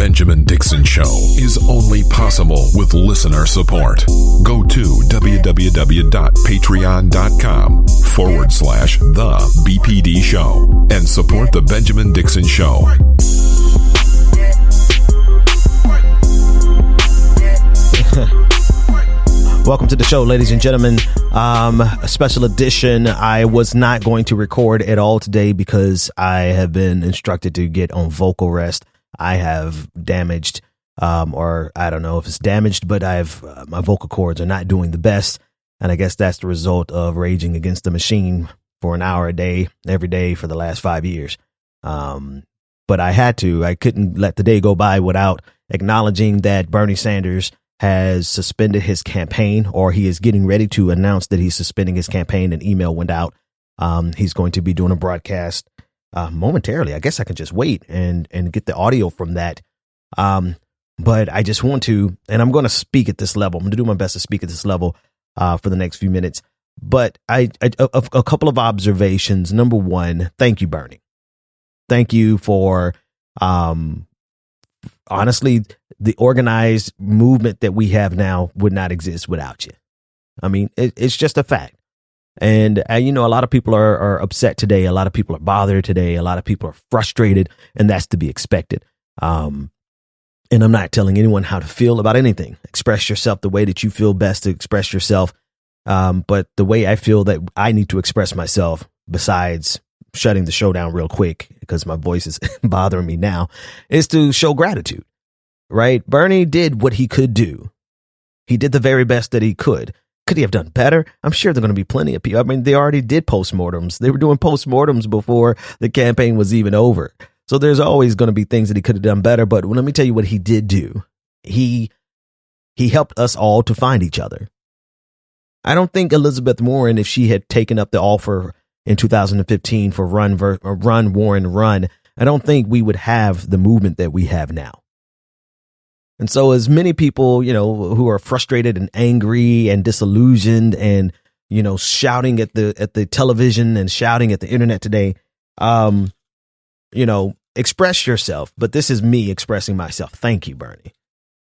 Benjamin Dixon Show is only possible with listener support. Go to www.patreon.com/The BPD Show and support the Benjamin Dixon Show. Welcome to the show, ladies and gentlemen. A special edition. I was not going to record at all today because I have been instructed to get on vocal rest. I have damaged, or I don't know if it's damaged, but my vocal cords are not doing the best. And I guess that's the result of raging against the machine for an hour a day, every day for the last 5 years. But I couldn't let the day go by without acknowledging that Bernie Sanders has suspended his campaign, or he is getting ready to announce that he's suspending his campaign. An email went out. He's going to be doing a broadcast momentarily. I guess I can just wait and get the audio from that. But I just want to, and I'm going to speak at this level. I'm going to do my best to speak at this level for the next few minutes. But a couple of observations. Number one, thank you, Bernie. Thank you for, honestly, the organized movement that we have now would not exist without you. I mean, it's just a fact. And, a lot of people are upset today. A lot of people are bothered today. A lot of people are frustrated, and that's to be expected. And I'm not telling anyone how to feel about anything. Express yourself the way that you feel best to express yourself. But the way I feel that I need to express myself, besides shutting the show down real quick because my voice is bothering me now, is to show gratitude. Right? Bernie did what he could do. He did the very best that he could. Could he have done better? I'm sure there are going to be plenty of people. I mean, they already did postmortems. They were doing postmortems before the campaign was even over. So there's always going to be things that he could have done better. But let me tell you what he did do. He helped us all to find each other. I don't think Elizabeth Warren, if she had taken up the offer in 2015 for run Warren run, I don't think we would have the movement that we have now. And so as many people, who are frustrated and angry and disillusioned and, shouting at the television and shouting at the internet today, express yourself. But this is me expressing myself. Thank you, Bernie.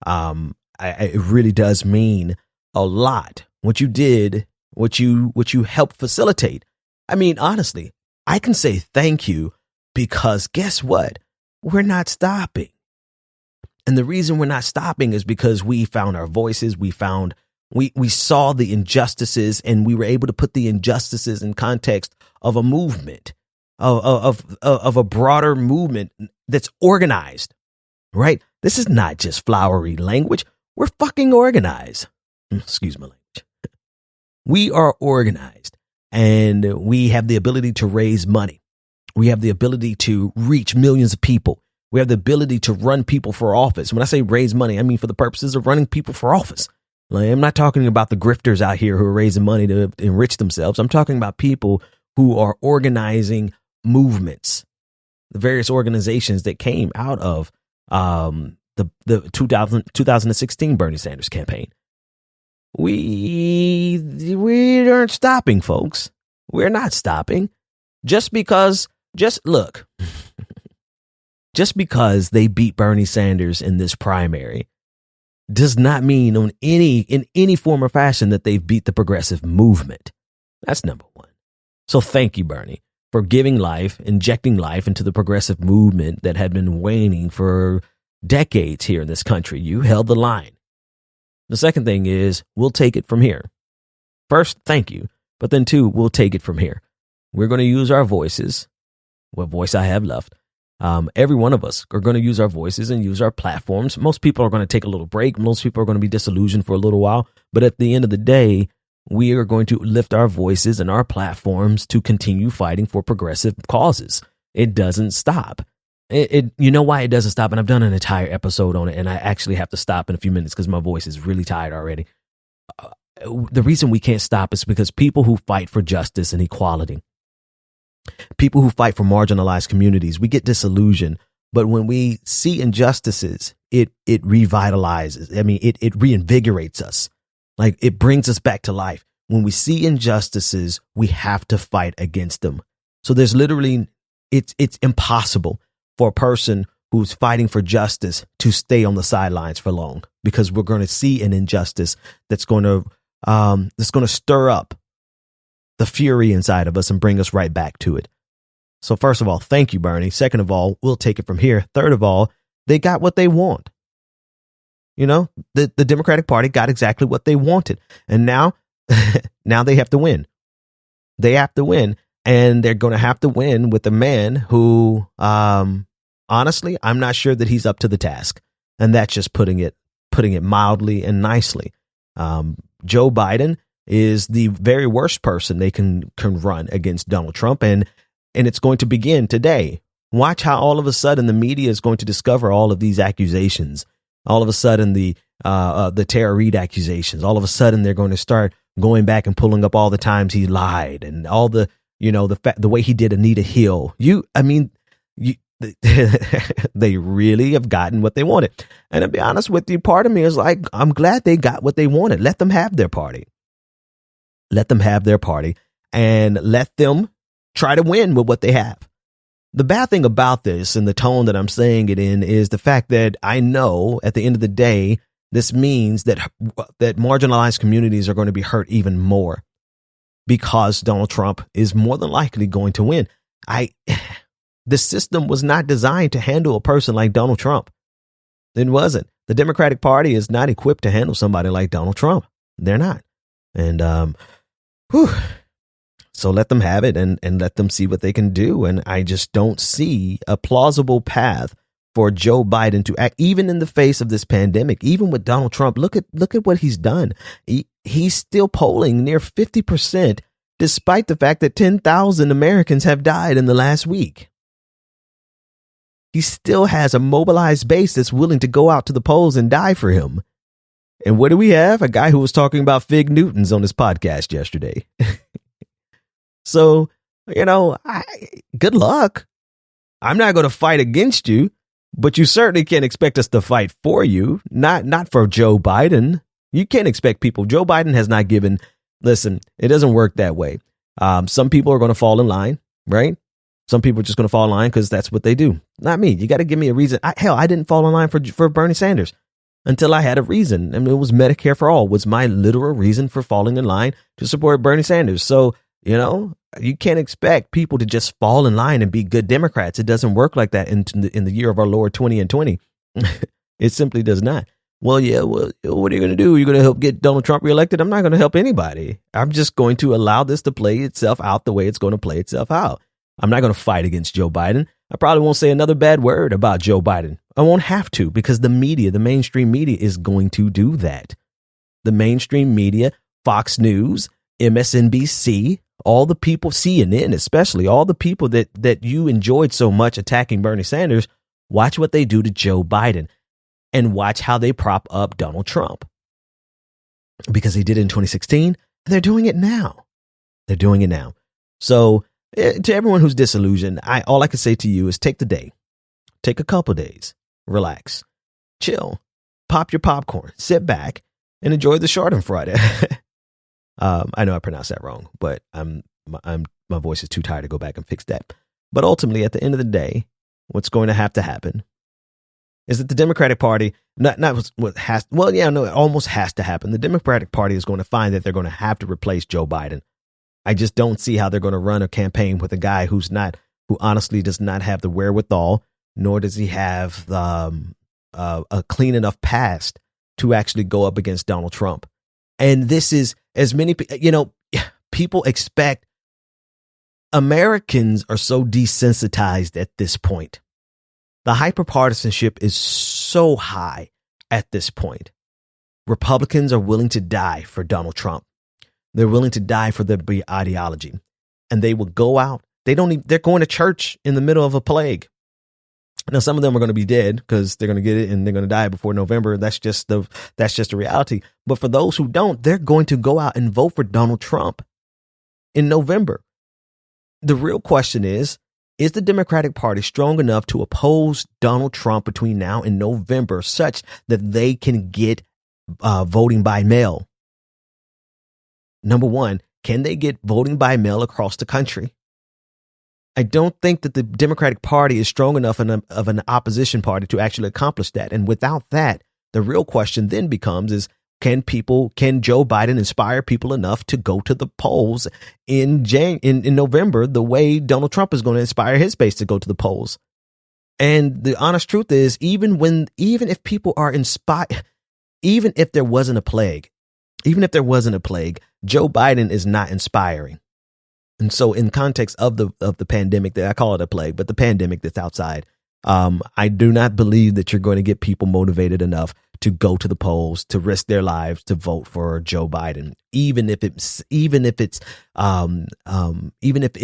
It really does mean a lot. What you did, what you helped facilitate. I mean, honestly, I can say thank you because guess what? We're not stopping. And the reason we're not stopping is because we found our voices. We saw the injustices, and we were able to put the injustices in context of a movement, of a broader movement that's organized, right? This is not just flowery language. We're fucking organized. Excuse my language. We are organized, and we have the ability to raise money. We have the ability to reach millions of people. We have the ability to run people for office. When I say raise money, I mean for the purposes of running people for office. Like, I'm not talking about the grifters out here who are raising money to enrich themselves. I'm talking about people who are organizing movements, the various organizations that came out of the 2016 Bernie Sanders campaign. We aren't stopping, folks. We're not stopping. Just because they beat Bernie Sanders in this primary does not mean in any form or fashion that they've beat the progressive movement. That's number one. So thank you, Bernie, for giving life, injecting life into the progressive movement that had been waning for decades here in this country. You held the line. The second thing is we'll take it from here. First, thank you. But then two, we'll take it from here. We're going to use our voices, what voice I have left. Every one of us are going to use our voices and use our platforms. Most people are going to take a little break. Most people are going to be disillusioned for a little while. But at the end of the day, we are going to lift our voices and our platforms to continue fighting for progressive causes. It doesn't stop. You know why it doesn't stop? And I've done an entire episode on it, and I actually have to stop in a few minutes because my voice is really tired already. The reason we can't stop is because people who fight for justice and equality, people who fight for marginalized communities, we get disillusioned. But when we see injustices, it revitalizes. I mean, it reinvigorates us. Like, it brings us back to life. When we see injustices, we have to fight against them. So there's literally, it's impossible for a person who's fighting for justice to stay on the sidelines for long, because we're going to see an injustice that's going to stir up the fury inside of us and bring us right back to it. So first of all, thank you, Bernie. Second of all, we'll take it from here. Third of all, they got what they want. You know, the Democratic Party got exactly what they wanted. And now, now they have to win. They have to win. And they're going to have to win with a man who, honestly, I'm not sure that he's up to the task. And that's just putting it mildly and nicely. Joe Biden is the very worst person they can run against Donald Trump. And it's going to begin today. Watch how all of a sudden the media is going to discover all of these accusations. All of a sudden the Tara Reid accusations. All of a sudden they're going to start going back and pulling up all the times he lied and all the, the way he did Anita Hill. They really have gotten what they wanted. And to be honest with you, part of me is like, I'm glad they got what they wanted. Let them have their party. Let them have their party and let them try to win with what they have. The bad thing about this and the tone that I'm saying it in is the fact that I know at the end of the day, this means that marginalized communities are going to be hurt even more because Donald Trump is more than likely going to win. The system was not designed to handle a person like Donald Trump. It wasn't. The Democratic Party is not equipped to handle somebody like Donald Trump. They're not. And, so let them have it and let them see what they can do. And I just don't see a plausible path for Joe Biden to act, even in the face of this pandemic, even with Donald Trump. Look at what he's done. He's still polling near 50%, despite the fact that 10,000 Americans have died in the last week. He still has a mobilized base that's willing to go out to the polls and die for him. And what do we have? A guy who was talking about Fig Newtons on his podcast yesterday. So, good luck. I'm not going to fight against you, but you certainly can't expect us to fight for you. Not for Joe Biden. You can't expect people. Joe Biden has not given. Listen, it doesn't work that way. Some people are going to fall in line, right? Some people are just going to fall in line because that's what they do. Not me. You got to give me a reason. I didn't fall in line for Bernie Sanders until I had a reason. I mean, it was Medicare for All was my literal reason for falling in line to support Bernie Sanders. So, you can't expect people to just fall in line and be good Democrats. It doesn't work like that in the year of our Lord 2020. It simply does not. Well, yeah. Well, what are you going to do? You're going to help get Donald Trump reelected? I'm not going to help anybody. I'm just going to allow this to play itself out the way it's going to play itself out. I'm not going to fight against Joe Biden. I probably won't say another bad word about Joe Biden. I won't have to because the mainstream media is going to do that. The mainstream media, Fox News, MSNBC, all the people, CNN especially, all the people that you enjoyed so much attacking Bernie Sanders, watch what they do to Joe Biden and watch how they prop up Donald Trump. Because they did it in 2016, and they're doing it now. They're doing it now. So to everyone who's disillusioned, all I can say to you is take the day, take a couple days, relax, chill, pop your popcorn, sit back, and enjoy the Schadenfreude. I know I pronounced that wrong, but my voice is too tired to go back and fix that. But ultimately, at the end of the day, what's going to happen is that the Democratic Party, it almost has to happen. The Democratic Party is going to find that they're going to have to replace Joe Biden. I just don't see how they're going to run a campaign with a guy who honestly does not have the wherewithal, nor does he have a clean enough past to actually go up against Donald Trump. And this is as many, people expect. Americans are so desensitized at this point. The hyperpartisanship is so high at this point. Republicans are willing to die for Donald Trump. They're willing to die for their ideology, and they will go out. They're going to church in the middle of a plague. Now, some of them are going to be dead because they're going to get it and they're going to die before November. That's just the reality. But for those who don't, they're going to go out and vote for Donald Trump in November. The real question is the Democratic Party strong enough to oppose Donald Trump between now and November such that they can get voting by mail? Number one, can they get voting by mail across the country? I don't think that the Democratic Party is strong enough of an opposition party to actually accomplish that. And without that, the real question then becomes can Joe Biden inspire people enough to go to the polls in November the way Donald Trump is going to inspire his base to go to the polls? And the honest truth is, even if people are inspired, even if there wasn't a plague, Joe Biden is not inspiring. And so in context of the pandemic, that I call it a plague, but the pandemic that's outside, I do not believe that you're going to get people motivated enough to go to the polls, to risk their lives, to vote for Joe Biden, even if it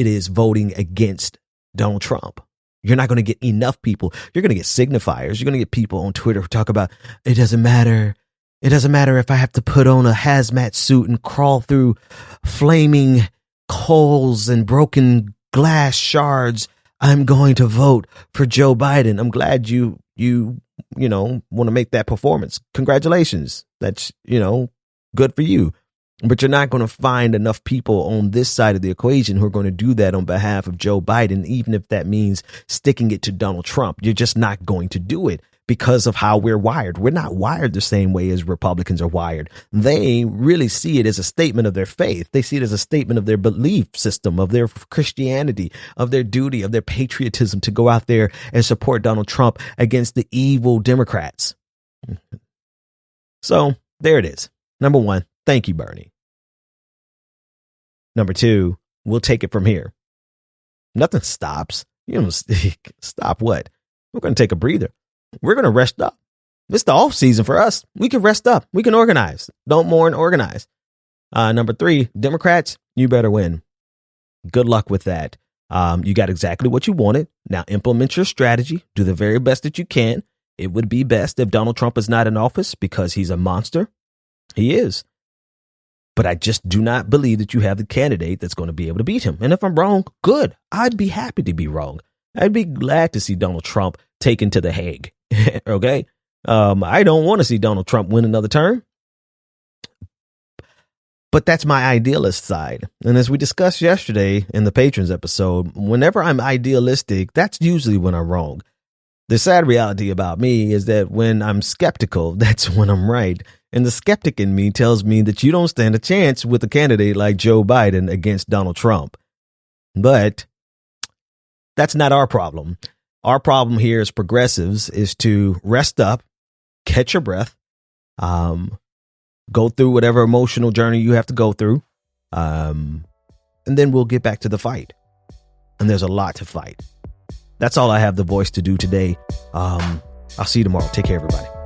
is voting against Donald Trump. You're not going to get enough people. You're going to get signifiers. You're going to get people on Twitter who talk about it doesn't matter. It doesn't matter if I have to put on a hazmat suit and crawl through flaming coals and broken glass shards. I'm going to vote for Joe Biden. I'm glad you want to make that performance. Congratulations. That's, good for you. But you're not going to find enough people on this side of the equation who are going to do that on behalf of Joe Biden, even if that means sticking it to Donald Trump. You're just not going to do it because of how we're wired. We're not wired the same way as Republicans are wired. They really see it as a statement of their faith. They see it as a statement of their belief system, of their Christianity, of their duty, of their patriotism to go out there and support Donald Trump against the evil Democrats. So there it is. Number one, thank you, Bernie. Number two, we'll take it from here. Nothing stops. Stop what? We're going to take a breather. We're going to rest up. It's the off season for us. We can rest up. We can organize. Don't mourn, organize. Number three, Democrats, you better win. Good luck with that. You got exactly what you wanted. Now implement your strategy. Do the very best that you can. It would be best if Donald Trump is not in office because he's a monster. He is. But I just do not believe that you have the candidate that's going to be able to beat him. And if I'm wrong, good. I'd be happy to be wrong. I'd be glad to see Donald Trump taken to The Hague. Okay. I don't want to see Donald Trump win another term. But that's my idealist side. And as we discussed yesterday in the Patrons episode, whenever I'm idealistic, that's usually when I'm wrong. The sad reality about me is that when I'm skeptical, that's when I'm right. And the skeptic in me tells me that you don't stand a chance with a candidate like Joe Biden against Donald Trump. But that's not our problem. Our problem here as progressives is to rest up, catch your breath, go through whatever emotional journey you have to go through. And then we'll get back to the fight. And there's a lot to fight. That's all I have the voice to do today. I'll see you tomorrow. Take care, everybody.